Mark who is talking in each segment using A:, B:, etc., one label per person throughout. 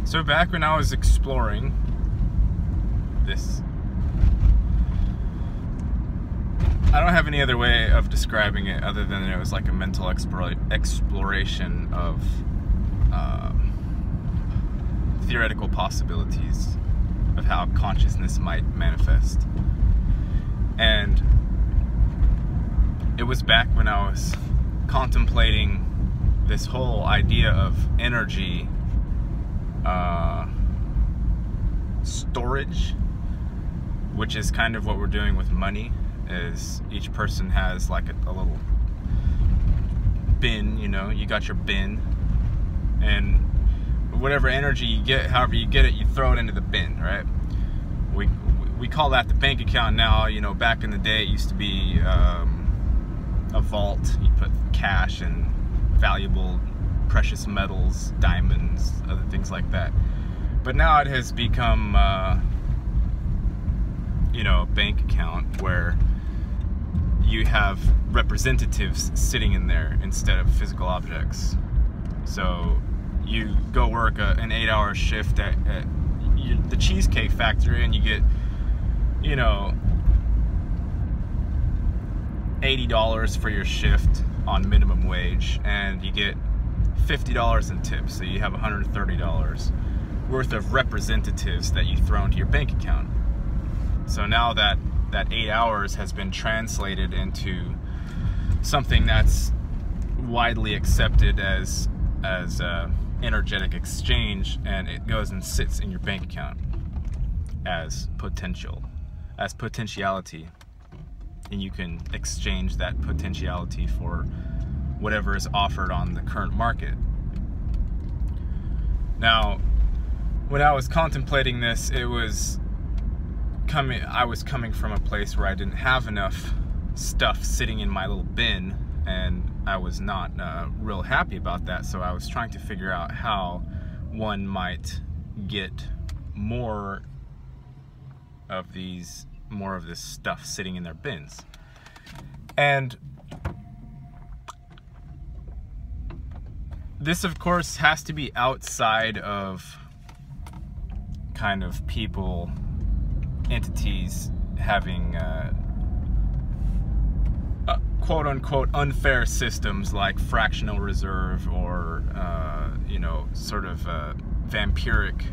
A: So back when I was exploring this, I don't have any other way of describing it other than it was like a mental exploration of theoretical possibilities of how consciousness might manifest. And it was back when I was contemplating this whole idea of energy storage, which is kind of what we're doing with money. Is each person has like a little bin, you know, you got your bin, and whatever energy you get, however you get it, you throw it into the bin, right? We call that the bank account now. You know, back in the day it used to be a vault. You put cash and valuable precious metals, diamonds, other things like that. But now it has become you know, a bank account where you have representatives sitting in there instead of physical objects. So you go work an 8-hour shift at the Cheesecake Factory and you get, you know, $80 for your shift on minimum wage, and you get $50 in tips, so you have $130 worth of representatives that you throw into your bank account. So now that 8 hours has been translated into something that's widely accepted as energetic exchange, and it goes and sits in your bank account as potentiality, and you can exchange that potentiality for whatever is offered on the current market. Now, when I was contemplating this, I was coming from a place where I didn't have enough stuff sitting in my little bin, and I was not real happy about that. So I was trying to figure out how one might get more of this stuff sitting in their bins. And this, of course, has to be outside of kind of people, entities having quote-unquote unfair systems like fractional reserve or you know, sort of vampiric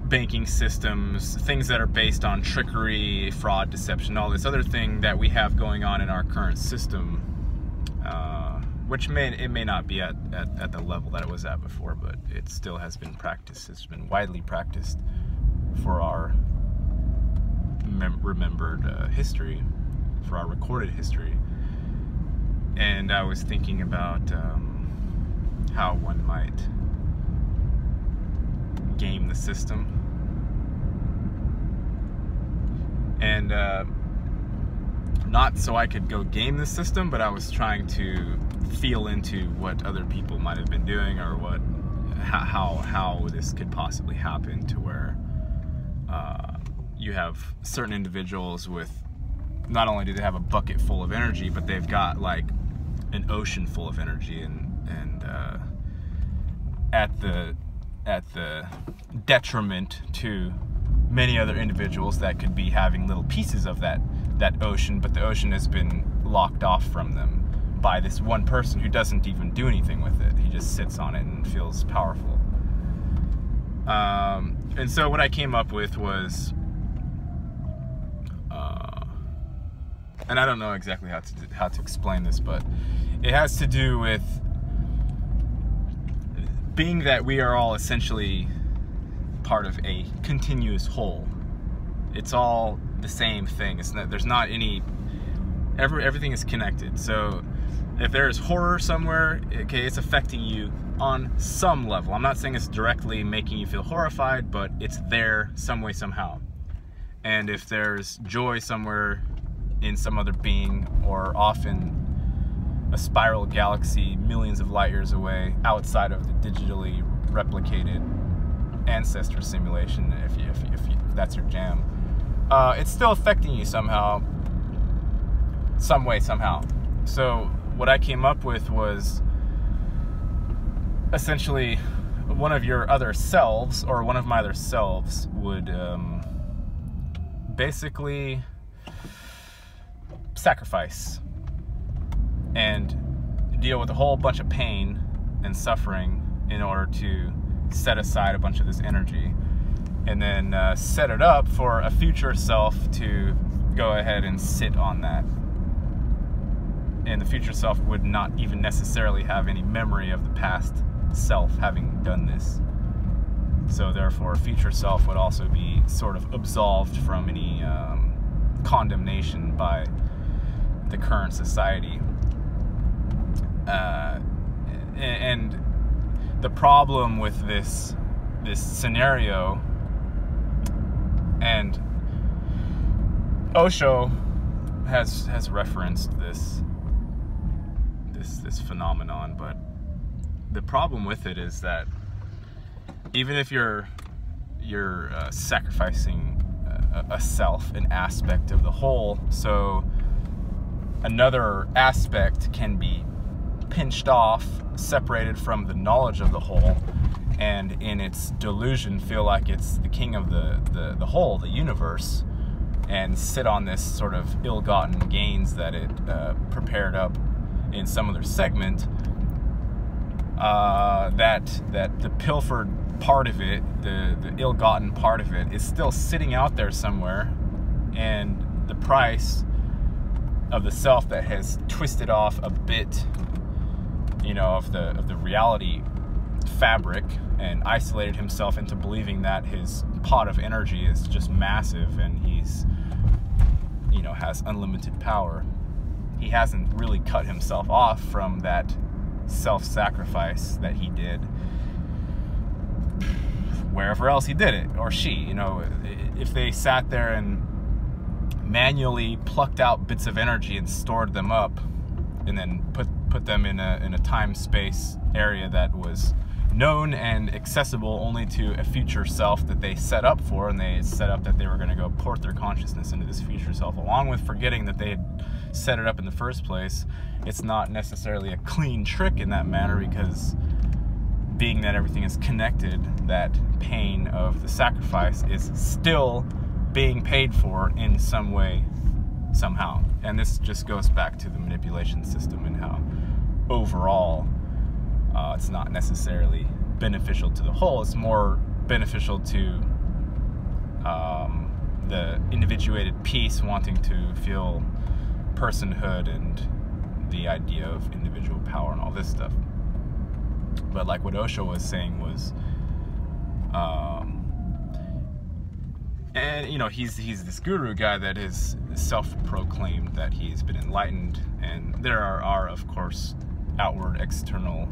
A: banking systems, things that are based on trickery, fraud, deception, all this other thing that we have going on in our current system, which may not be at the level that it was at before, but it still has been practiced. It's been widely practiced for our remembered history, for our recorded history. And I was thinking about how one might game the system, and not so I could go game the system, but I was trying to feel into what other people might have been doing, or how this could possibly happen, to where you have certain individuals with, not only do they have a bucket full of energy, but they've got like an ocean full of energy, and at the detriment to many other individuals that could be having little pieces of that ocean, but the ocean has been locked off from them by this one person who doesn't even do anything with it. He just sits on it and feels powerful. And so what I came up with was, and I don't know exactly how to explain this, but it has to do with being that we are all essentially part of a continuous whole. It's all the same thing. There's not any, everything is connected. So if there's horror somewhere, okay, it's affecting you on some level. I'm not saying it's directly making you feel horrified, but it's there some way, somehow. And if there's joy somewhere in some other being, or often a spiral galaxy millions of light years away outside of the digitally replicated ancestor simulation, if that's your jam, it's still affecting you somehow, some way, somehow. So what I came up with was essentially one of your other selves, or one of my other selves, would basically sacrifice and deal with a whole bunch of pain and suffering in order to set aside a bunch of this energy, and then set it up for a future self to go ahead and sit on that. And the future self would not even necessarily have any memory of the past self having done this. So therefore, future self would also be sort of absolved from any condemnation by the current society. And the problem with this scenario, and Osho has referenced this phenomenon, but the problem with it is that even if you're sacrificing a self, an aspect of the whole, so another aspect can be pinched off, separated from the knowledge of the whole, and in its delusion feel like it's the king of the whole, the universe, and sit on this sort of ill-gotten gains that it prepared up in some other segment, that the pilfered part of it, the ill-gotten part of it, is still sitting out there somewhere, and the price of the self that has twisted off a bit, of the reality fabric and isolated himself into believing that his pot of energy is just massive and he's has unlimited power. He hasn't really cut himself off from that self-sacrifice that he did wherever else he did it, or she. If they sat there and manually plucked out bits of energy and stored them up, and then put them in a time-space area that was known and accessible only to a future self that they set up for, and they set up that they were going to go port their consciousness into this future self, along with forgetting that they had set it up in the first place, it's not necessarily a clean trick in that manner, because being that everything is connected, that pain of the sacrifice is still being paid for in some way, somehow. And this just goes back to the manipulation system and how overall it's not necessarily beneficial to the whole. It's more beneficial to the individuated piece wanting to feel personhood and the idea of individual power and all this stuff. But like what Osho was saying was, and he's this guru guy that is self-proclaimed that he's been enlightened, and there are of course outward external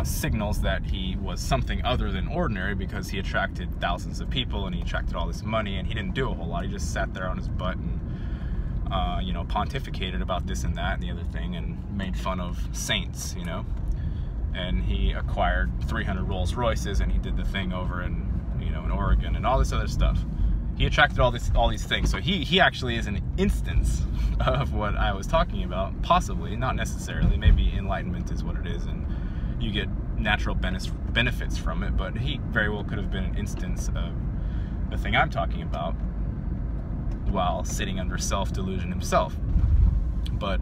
A: signals that he was something other than ordinary, because he attracted thousands of people and he attracted all this money, and he didn't do a whole lot. He just sat there on his butt and pontificated about this and that and the other thing, and made fun of saints, and he acquired 300 Rolls Royces, and he did the thing over in Oregon and all this other stuff. He attracted all these things. So he actually is an instance of what I was talking about, possibly, not necessarily. Maybe enlightenment is what it is, and you get natural benefits from it, but he very well could have been an instance of the thing I'm talking about while sitting under self-delusion himself. But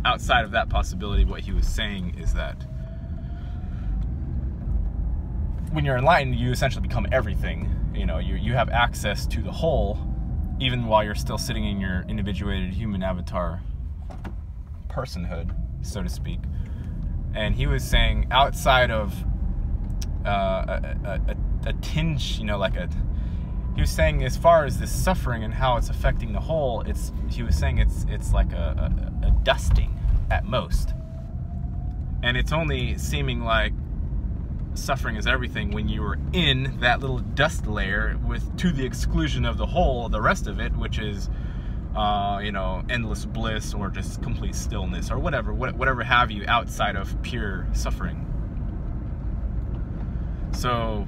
A: outside of that possibility, what he was saying is that when you're enlightened, you essentially become everything. You have access to the whole, even while you're still sitting in your individuated human avatar personhood, so to speak. And he was saying, outside of a tinge, he was saying, as far as this suffering and how it's affecting the whole, he was saying it's like a dusting at most. And it's only seeming like suffering is everything when you were in that little dust layer, to the exclusion of the whole, the rest of it, which is endless bliss or just complete stillness or whatever have you, outside of pure suffering. So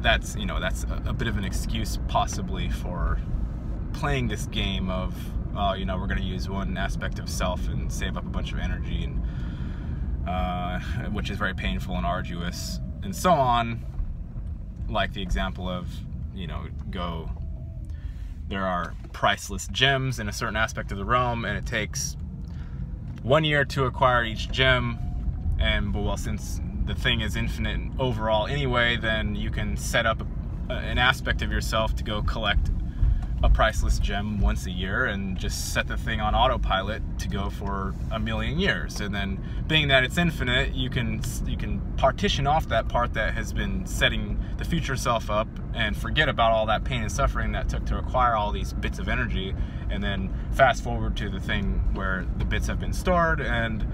A: that's a bit of an excuse possibly for playing this game of we're going to use one aspect of self and save up a bunch of energy, and which is very painful and arduous, and so on. Like the example of, there are priceless gems in a certain aspect of the realm, and it takes 1 year to acquire each gem. And well, since the thing is infinite overall anyway, then you can set up an aspect of yourself to go collect a priceless gem once a year and just set the thing on autopilot to go for 1,000,000 years. And then, being that it's infinite, you can partition off that part that has been setting the future self up and forget about all that pain and suffering that took to acquire all these bits of energy, and then fast forward to the thing where the bits have been stored, and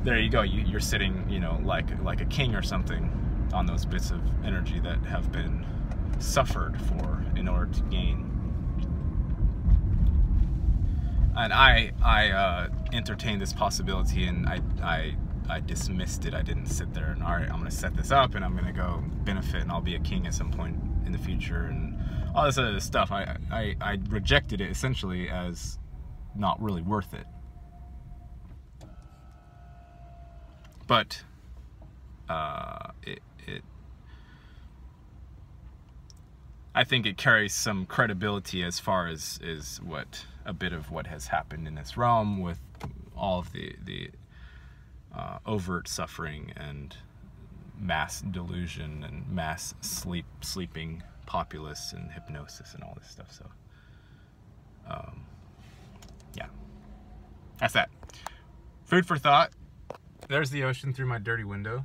A: there you go. You're sitting, like a king or something on those bits of energy that have been suffered for in order to gain. And I entertained this possibility, and I dismissed it. I didn't sit there and, all right, I'm gonna set this up and I'm gonna go benefit and I'll be a king at some point in the future and all this other stuff. I rejected it essentially as not really worth it. But I think it carries some credibility as far as what a bit of what has happened in this realm with all of the overt suffering and mass delusion and mass sleeping populace and hypnosis and all this stuff. So yeah, that's that. Food for thought. There's the ocean through my dirty window.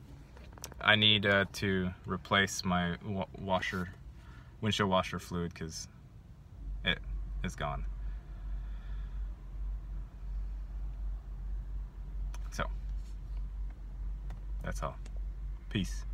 A: I need to replace my windshield washer fluid because it is gone. So that's all. Peace.